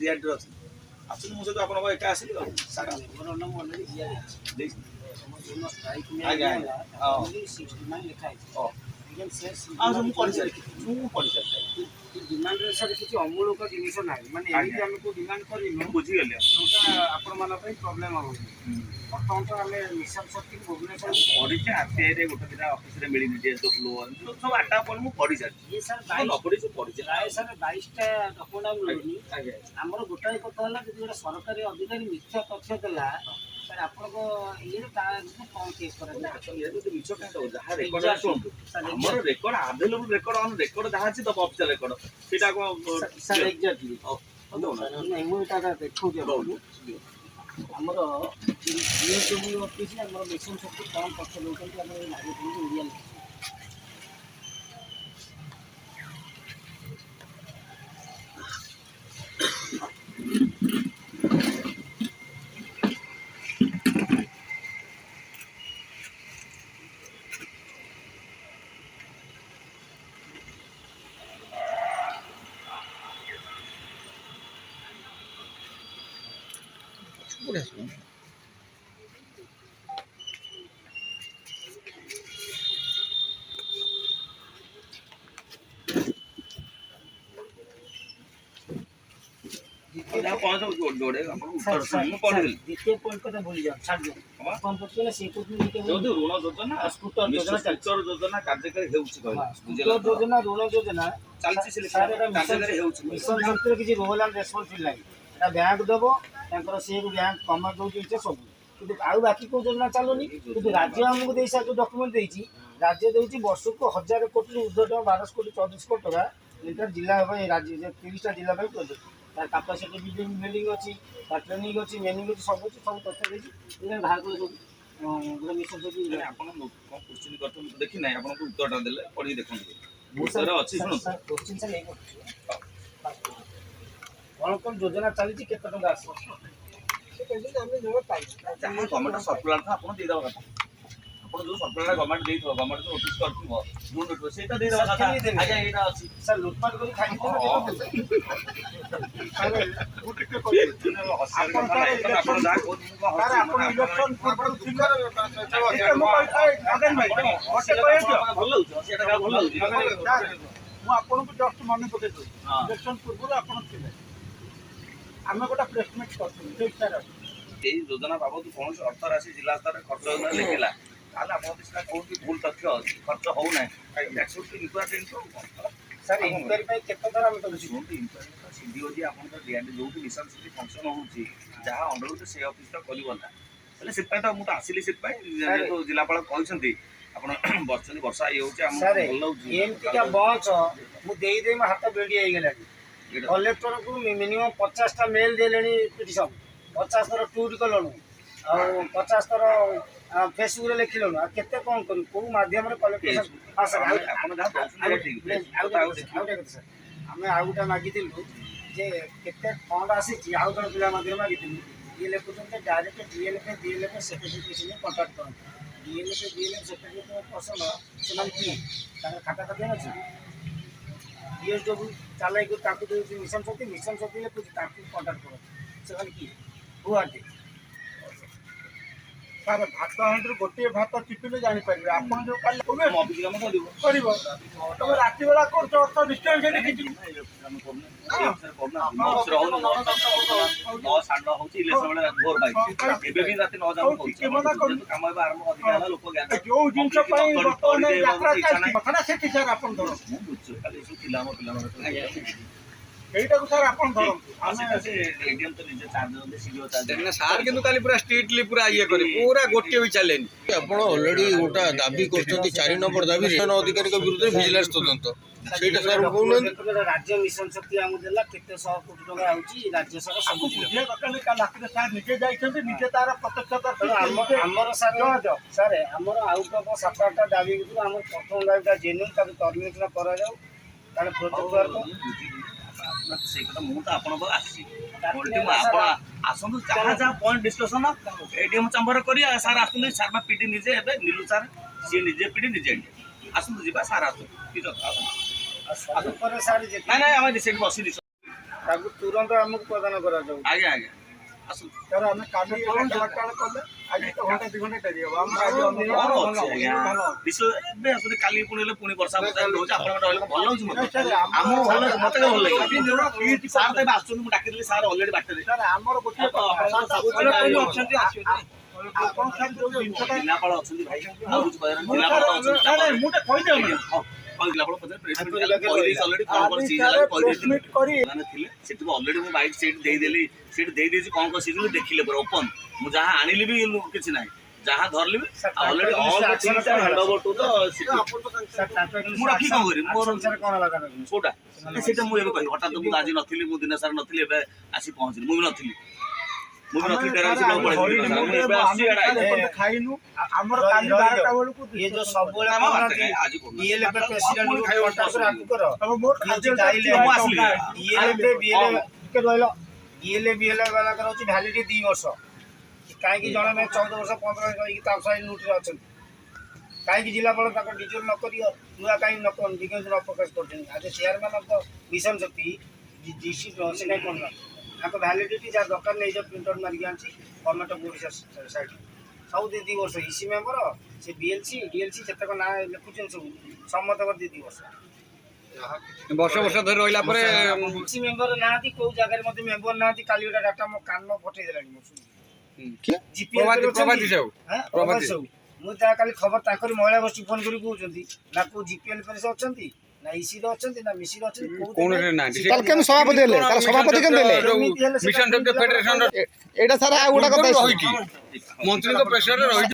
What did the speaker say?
DRD ଅଛି actually ମୁଁ ସହିତ ଆପଣଙ୍କ ଏକା ଆସିଲି ଆଉ ଆଜ୍ଞା ଆଜ୍ଞା ହଁ ମୁଁ ପଢ଼ିସାରିଛି ମୁଁ ପଢ଼ିସାରିଛି डिमांड सर किसी अमूलक जिनिस ना माने एमिति हमको डिमांड करिनो बुझीगली जोटा आपण मान पे प्रॉब्लम हो बर्तमान तो हमें मिशन शक्ति भुवनेश्वर पढ़ी आरटीआई रे गोटे दिन ऑफिस रे मिली डीएसडब्ल्यू सब आटा पर मु पढ़ी जाय ये सर न पढ़ी से पढ़ी प्राय सर 22 टा डॉक्यूमेंट मिलुनी हमर गोटाई कथा हला जदि गोटा सरकारी अधिकारी मिथ्या तथ्य देला सर आपण को ये ता कौन केस करा ये तो मिछो का तो जहां रेकॉर्ड सुन हमर record available record on record जहां छी तो ऑफिशियल रेकॉर्ड सेटा को सर एग्जैक्टली नहीं मु ता देखौ जे हमर डीएसडब्ल्यू ऑफिस हमर मिशन शक्ति कौन पक्ष लोकन के हमर लागू इंडिया Por eso. द्वितीय पॉइंट को भूल जाओ छाड़ दो कौन पक्ष से को ऋण योजना स्कूटर योजना कार्यकारी हेउछि स्कूटर योजना ऋण योजना चालछि कार्यकारी हेउछि मिशन शक्ति किछि role and responsibility Etah bank देबो तांकर से बैंक कमा दउ जे सब किंतु आउ बाकी को योजना चालुनी किंतु राज्य हमको देई सा जो डॉक्यूमेंट देइछि राज्य देउछि वर्ष को 1000 कोटी ऊर्ध्व 12 कोटी 24 कोटी टका इंटर जिला है राज्य 30 टा जिला प्रोजेक्ट तार कैपेसिटी बिल्डिंग अच्छी ट्रेनिंग अच्छी मेनिंग अच्छी सब तथ्य देखिए बाहर कर गोटे मिशन से आप क्वेश्चन करते देखी ना आपको उत्तर देले पढ़ी देखो उत्तर अच्छी शुणु क्वेश्चन सर ये कौन कौन योजना चली केते टका आसो गवर्नमेंट सर्कुलर था आपन दे दवा कथा आपन जो सर्कुलर गवर्नमेंट दे थो गवर्नमेंट जो नोटिस करथिबो जो नोटिस सेटा दे दवा कथा आजा एटा अछि सर लुटपाट करी खाइ आपन जा को सर आपन इलेक्शन पूर्व सिंगर मो कहै अगन भाई ओटे कहै दियो भलो सेटा भलो मु आपन को जस्ट मन पके दो इलेक्शन पूर्व आपन थिले आमे गोटा प्लेसमेंट करथि ठीक सर এই যোজনা বাবদ কোন অর্থ রাশি জিলা স্তরে খরচ হইনা লেখিলা তাহলে আপনার সেটা কোনটি ভুল তথ্য খরচ হউ নাই that's should be important sir inquiry पे केते थरा हम करू इंक्वायरी सीडीओजी आपन तो डीआरडी जो भी मिशन सिटी फंक्शन होउची जहां अंडर होते से ऑफिस तो करिवो ना એટલે સિપાઈ તો હું તો આસિલી સિપાઈ તો જિલ્લાપાળ କହିଛନ୍ତି ଆପଣ ବର୍ଷની ବର୍ଷା ଇଏ ହଉଛି ଆମ ଭଲ ଲାଗୁଛି ଏମିତି କା ବଞ୍ଚ ମୁଁ ଦେଇ ଦେଇ ମୋ ହାତ ବେଡି ହେଇଗଲାଣି କଲେକ୍ଟର କୁ ମିନିମम 50 ଟା मेल देलेनी पिटिशन 50 थर ट्वीट कलनु आ 50 थर फेसबुक रे लिखिलनु आ केते कोन करू को माध्यम रे कलेक्टर हां सर आपण जा दउछन ठीक आउटा सर हमें आउटा मागी दिलु जे केते फंड आसी छि आउटा पिला माध्यम मागी दिलु ये लेकुचन डायरेक्ट डीएलएफ सेक्रेटरी कांटेक्ट करन डीएलएफ सेक्रेटरी पर्सन से की खाता खाता अछि डीएसडब्ल्यू चालाई को ताकू दे मिशन शक्ति ले कुछ ताकू कांटेक्ट करो से की हुआ दे सर भात हांडर गोटे भात टिपिले जानि पारिबे आपण जो काल ऑफिस काम करिवो तमे राति बेला करछ अर्थ डिस्टेंस जे देखि जो जिनस यात्रा से सर आप এইটা স্যার আপন ধরন্তু এডিএম তো নিজে চার্জ দে সিডিও চার্জ না স্যার কিন্তু কালি পুরা স্ট্রিক্টলি পুরা ইয়ে করে পুরা গোটিয়ে भी चलेनी आपण ऑलरेडी गोटा दाबी करछंती 4 नंबर दाबी रेशन अधिकारी के विरुद्ध विजिलेंस तदंत सेटा सर बोलन राज्य मिशन शक्ति आमु देला केते 100 कोटी टका आउची राज्य सर सब बुझे कटले का लाखरे सर निजे जाइछंती निजे तार प्रत्यक्षता हमर सर हमर आउट ऑफ 7-8 दाबी के हमर प्रथम दाबीटा जेन्युइन ताके टर्मिनेशन करा जाऊ ताले प्रोजेक्ट वर्क से कथा मु तो आपण पर आसी आसतु जहाँ जहाँ पॉइंट डिस्कसन एडीएम चैम्बर करिया सार आसतु सार पीडी निजे एबे नीलू सार सी निजे पीडी निजे आसतु जीवा सार आसतु किछ पर सर नहीं नहीं हम रिसेंट बसी ତାକୁ ତୁରନ୍ତ ଆମକୁ ପ୍ରଦାନ କରାଯାଉ। ଆଜ୍ଞା ଆଜ୍ଞା ଆସନ୍ତୁ। ତାର ଆମେ କାଲି କଲେ ଆଜି ତ ଘଣ୍ଟା 2 ଘଣ୍ଟା ଡେରି ହବ। ଆମେ ଆଜି କଣ ଅଛି ଆଜ୍ଞା ବିଷୟ ଏବେ ଆସୁଛନ୍ତି କାଲି ପୁଣି ହେଲେ ପୁଣି ବର୍ଷା ବର୍ଷା ରହୁଛି ଆପଣଙ୍କ ରହିଲେ ଭଲ ଲାଗୁଛି ମତେ ଆମ ଭଲ ମତେ ଭଲ ଲାଗିଲା ସାର୍ ତ ଏବେ ଆସୁଛନ୍ତି ମୁଁ ଡାକିଥିଲି ସାର୍ ଅଲରେଡି ବାଟରେ ସାର୍ ଆମର ଗୋଟେ ଅଛନ୍ତି ଆପଣ ଖାଲି ଯୋଉ ଜିନିଷଟା ଜିଲ୍ଲାପାଳ ଅଛନ୍ତି ଭାଇ ଆଉ କିଛି କହିବାର ନାହିଁ। ଜିଲ୍ଲାପାଳ ଅଛନ୍ତି ମୁଁ ତ କହିଦେବି ଜିଲ୍ଲାପାଳ ଅଲରେଡି କଣ କଣ ସିଜ୍ ହେଲା କହିଦେଇଥିଲି କରି ମାନେ ଥିଲେ ସେଠି ଅଲରେଡି ମୁଁ ବାଇକ୍ ସିଟ୍ ଦେଇଦେଲି ସେଠି ଦେଇଦେଇଛି କଣ କଣ ସିଜ୍ ଦେଖିଲେ ପରେ ଓପନ୍ ମୁଁ ଯାହା ଆଣିଲି ବି କିଛି ନାହିଁ ଯାହା ଧରିଲି ବି already all hand over to the city ମୁଁ ରଖି କଣ କରିବି ମୋର କଣ ହେଲା ତାର କୋଉଟା ସେଇଟା ମୁଁ ଏବେ କହିବି ହଠାତ୍ ମୁଁ ଆଜି ନଥିଲି ମୁଁ ଦିନ ସାରା ନଥିଲି ଏବେ ଆସି ପହଞ୍ଚିଲି ମୁଁ ବି ନଥିଲି ମୁଁ ଏବେ ଆସିଛି ଖାଇନୁ ଆମର କାଲି 12ଟା ବେଳକୁ ଇଏ ଯୋଉ ସବୁବେଳେ ଆମ ବାଟ କହୁନାହାନ୍ତି, କାଇଁ, ଆଜି କରୁନାହାନ୍ତି। DLF ପ୍ରେସିଡେଣ୍ଟ କଣ୍ଟାକ୍ଟ ଆକୁ କର। ମୋର ଇଏ ହଉଛି ଖାଦ୍ୟ guideline। ମୁଁ ଆସିଲି। DLF ଟିକେ ରହିଲ। DLF ବାଲାଙ୍କର ହଉଛି ଭ୍ୟାଲିଡିଟି 2 ବର୍ଷ। କାହିଁକି ଜଣେ 14 ବର୍ଷ 15 ବର୍ଷ ରହିକି ତା ସାଇନ୍ ନୋଟରେ ଅଛନ୍ତି? କାହିଁକି ଜିଲ୍ଲାପାଳ ତାଙ୍କ ଡିଜେଲ ନ କରି ନୂଆ କାହିଁକି ବିଜ୍ଞପ୍ତି ନ ପ୍ରକାଶ କରୁଛନ୍ତି? ଆଜି chairman of the mission Shakti DC ସେ କାହିଁ କରୁନାହାନ୍ତି? ତାଙ୍କ ଭ୍ୟାଲିଡିଟି ଯାହା ଦରକାର ନେଇଯାଉ ପ୍ରିଣ୍ଟ ମାରିକି ଆଣିଛି ଗଭର୍ଣ୍ଣମେଣ୍ଟ ଅଫ୍ ଓଡ଼ିଶା ସାଇଟ୍ ସବୁ 2 ବର୍ଷ ଇସି ମେମ୍ବର ସେ ବିଏଲ୍ସି ଡିଏଲ୍ସି ଯେତେକ ନାଁ ଲେଖୁଛନ୍ତି ସବୁ ସମସ୍ତଙ୍କର 2 ବର୍ଷ ବର୍ଷ ବର୍ଷ ଧରି ରହିଲା ପରେ ଇସି ମେମ୍ବର ନାହାନ୍ତି କୋଉ ଜାଗାରେ ମୋତେ ମେମ୍ବର ନାହାନ୍ତି କାଲି ଗୋଟେ ଡାଟା ମୋ କାନ ପଠେଇ ଦେଲାଣି ମୁଁ ପ୍ରଭାତୀ ସାହୁ ପ୍ରଭାତୀ ସାହୁ ମୁଁ ତା କାଲି ଖବର ତାଙ୍କରି ମହିଳା ଗୋଷ୍ଠୀ ଫୋନ କରି କହୁଛନ୍ତି ନା କୋଉ ଜିପିଏଲ୍ ପରେ ଅଛନ୍ତି ନା ଇସିରେ ଅଛନ୍ତି ନା ମିସିରେ ଅଛନ୍ତି କୋଉଠି ନାହାନ୍ତି ତାହେଲେ କେମିତି ସଭାପତି ହେଲେ ତାହେଲେ ସଭାପତି କେମିତି ହେଲେ ମିଶନ ଶକ୍ତି ଫେଡେରେସନ ଏଇଟା ସାର୍ ଆଉ ଗୋଟେ କଥା ରହିଛି ମନ୍ତ୍ରୀଙ୍କ ପ୍ରେସରରେ ରହିଛି